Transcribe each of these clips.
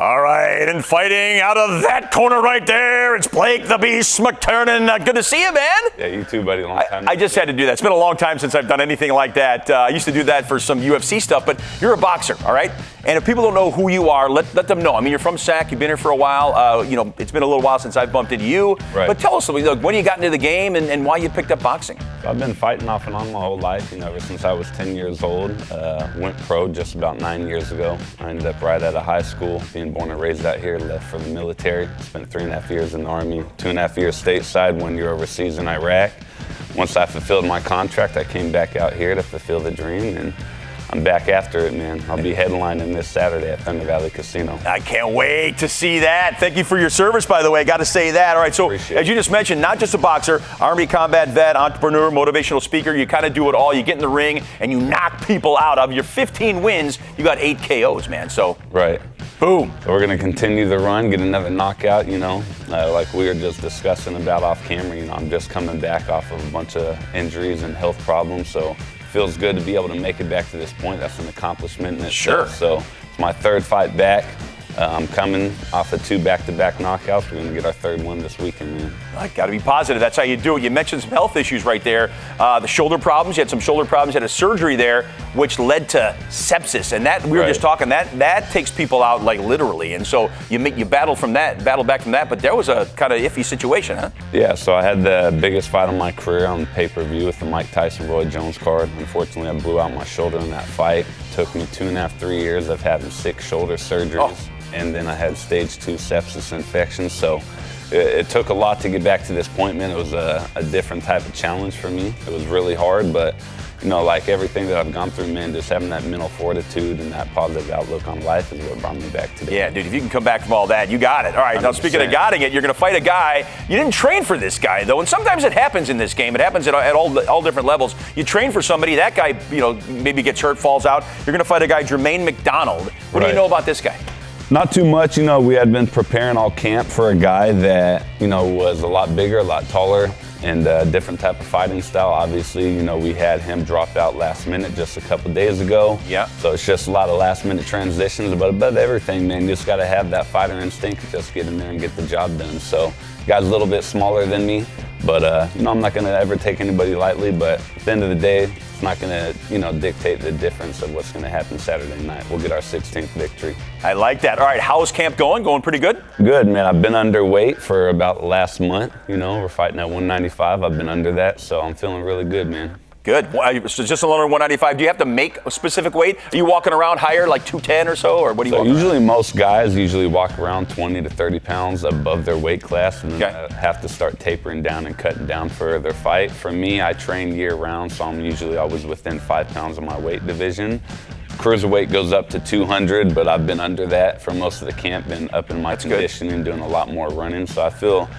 All right, and fighting out of that corner right there, it's Blake the Beast McTurnan. Good to see you, man. Yeah, you too, buddy. Long time. I just had to do that. It's been a long time since I've done anything like that. I used to do that for some UFC stuff, but you're a boxer, all right? And if people don't know who you are, let them know. I mean, you're from SAC. You've been here for a while. It's been a little while since I've bumped into you. Right. But tell us, when you got into the game and why you picked up boxing. I've been fighting off and on my whole life, ever since I was 10 years old. Went pro just about 9 years ago. I ended up right out of high school, being born and raised out here, left for the military. Spent 3.5 years in the Army, 2.5 years stateside, 1 year overseas in Iraq. Once I fulfilled my contract, I came back out here to fulfill the dream, and I'm back after it, man. I'll be headlining this Saturday at Thunder Valley Casino. I can't wait to see that. Thank you for your service, by the way. Got to say that. All right, so as you just mentioned, not just a boxer, Army combat vet, entrepreneur, motivational speaker. You kind of do it all. You get in the ring and you knock people out. Of your 15 wins, you got 8 KOs, man. So right. Boom. So we're going to continue the run, get another knockout, like we were just discussing about off camera. I'm just coming back off of a bunch of injuries and health problems, so feels good to be able to make it back to this point. That's an accomplishment in itself. Sure. So it's my third fight back. I'm coming off of 2 back-to-back knockouts. We're going to get our third one this weekend, man. I got to be positive. That's how you do it. You mentioned some health issues right there. The shoulder problems. You had some shoulder problems. You had a surgery there, which led to sepsis. And that we were just talking. That takes people out like literally. And so you battle back from that. But there was a kind of iffy situation, huh? Yeah. So I had the biggest fight of my career on pay-per-view with the Mike Tyson-Roy Jones card. Unfortunately, I blew out my shoulder in that fight. Took me 2.5, 3 years of having 6 shoulder surgeries. And then I had stage 2 sepsis infection. So it took a lot to get back to this point, man. It was a different type of challenge for me. It was really hard, but like everything that I've gone through, man, just having that mental fortitude and that positive outlook on life is what brought me back today. Yeah, dude, if you can come back from all that, you got it. All right, 100%. Now speaking of gotting it, you're going to fight a guy. You didn't train for this guy, though, and sometimes it happens in this game. It happens at all different levels. You train for somebody, that guy, maybe gets hurt, falls out. You're going to fight a guy, Jermaine McDonald. What do you know about this guy? Not too much. We had been preparing all camp for a guy that, was a lot bigger, a lot taller, and a different type of fighting style. Obviously, we had him drop out last minute just a couple days ago. Yeah. So it's just a lot of last minute transitions, but above everything, man, you just got to have that fighter instinct to just get in there and get the job done. So guy's a little bit smaller than me, but I'm not going to ever take anybody lightly, but at the end of the day, it's not going to, dictate the difference of what's going to happen Saturday night. We'll get our 16th victory. I like that. All right, how's camp going? Going pretty good? Good, man. I've been underweight for about last month. We're fighting at 195. I've been under that, so I'm feeling really good, man. Good. So just under 195. Do you have to make a specific weight? Are you walking around higher, like 210 or so, or what do you? So usually most guys walk around 20 to 30 pounds above their weight class, and then have to start tapering down and cutting down for their fight. For me, I train year round, so I'm usually always within 5 pounds of my weight division. Cruiserweight goes up to 200, but I've been under that for most of the camp, been up in my conditioning, doing a lot more running, so I feel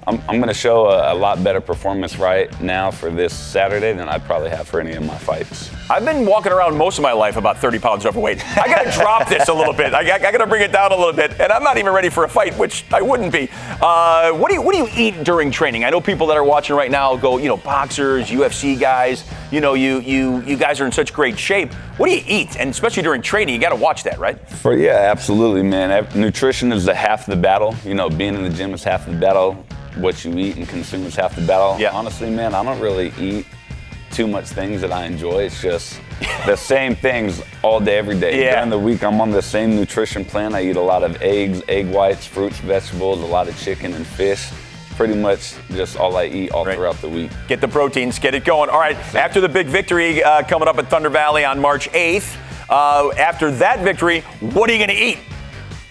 I'm going to show a lot better performance right now for this Saturday than I probably have for any of my fights. I've been walking around most of my life about 30 pounds overweight. I got to drop this a little bit. I got to bring it down a little bit, and I'm not even ready for a fight, which I wouldn't be. What do you eat during training? I know people that are watching right now go, boxers, UFC guys. You guys are in such great shape. What do you eat? And especially during training, you got to watch that, right? Absolutely, man. Nutrition is half the battle. Being in the gym is half the battle. What you eat and consume is half the battle. Yeah. Honestly, man, I don't really eat too much things that I enjoy. It's just the same things all day, every day. Yeah. During the week, I'm on the same nutrition plan. I eat a lot of eggs, egg whites, fruits, vegetables, a lot of chicken and fish. Pretty much just all I eat all throughout the week. Get the proteins, get it going. All right, after the big victory coming up at Thunder Valley on March 8th, after that victory, what are you going to eat?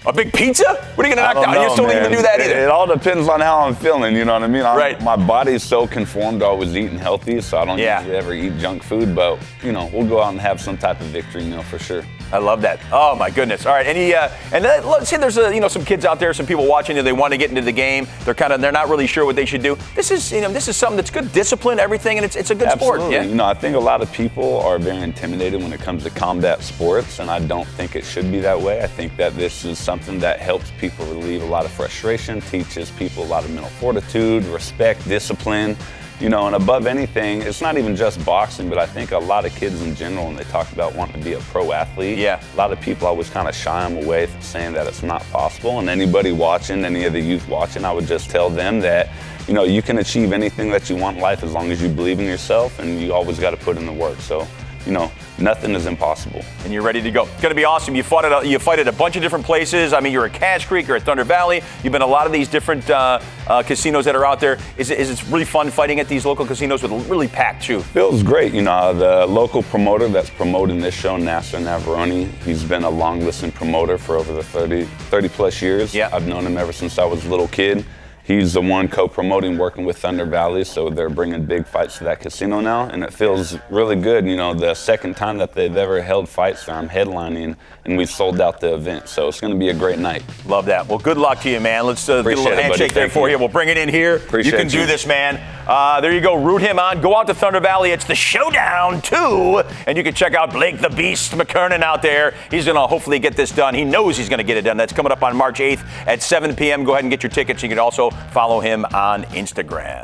A big pizza? What are you going to knock down? You still don't even do that either. It all depends on how I'm feeling, you know what I mean? My body's so conformed to always eating healthy, so I don't usually ever eat junk food, but, we'll go out and have some type of victory meal for sure. I love that. Oh my goodness. All right. And then let's say there's some kids out there, some people watching you, they want to get into the game. They're not really sure what they should do. This is something that's good discipline, everything, and it's a good sport. Yeah. I think a lot of people are very intimidated when it comes to combat sports, and I don't think it should be that way. I think that this is something that helps people relieve a lot of frustration, teaches people a lot of mental fortitude, respect, discipline. You know, and above anything, it's not even just boxing, but I think a lot of kids in general, when they talk about wanting to be a pro athlete, a lot of people always kind of shy them away from saying that it's not possible. And anybody watching, any of the youth watching, I would just tell them that, you know, you can achieve anything that you want in life as long as you believe in yourself, and you always got to put in the work. So, you know, nothing is impossible. And you're ready to go. It's going to be awesome. You fight at a bunch of different places. I mean, you're at Cache Creek, you're at Thunder Valley. You've been a lot of these different casinos that are out there. Is it really fun fighting at these local casinos with really packed too? Feels great. You know, the local promoter that's promoting this show, Nasser Navaroni, he's been a long-distance promoter for over the 30 plus years. Yeah. I've known him ever since I was a little kid. He's the one co-promoting, working with Thunder Valley, so they're bringing big fights to that casino now, and it feels really good. You know, the second time that they've ever held fights there, I'm headlining, and we've sold out the event, so it's going to be a great night. Love that. Well, good luck to you, man. Let's get a little handshake there for you. We'll bring it in here. Appreciate you can do this, man. There you go. Root him on. Go out to Thunder Valley. It's the Showdown 2, and you can check out Blake the Beast McKernan out there. He's going to hopefully get this done. He knows he's going to get it done. That's coming up on March 8th at 7 p.m. Go ahead and get your tickets. You can also follow him on Instagram.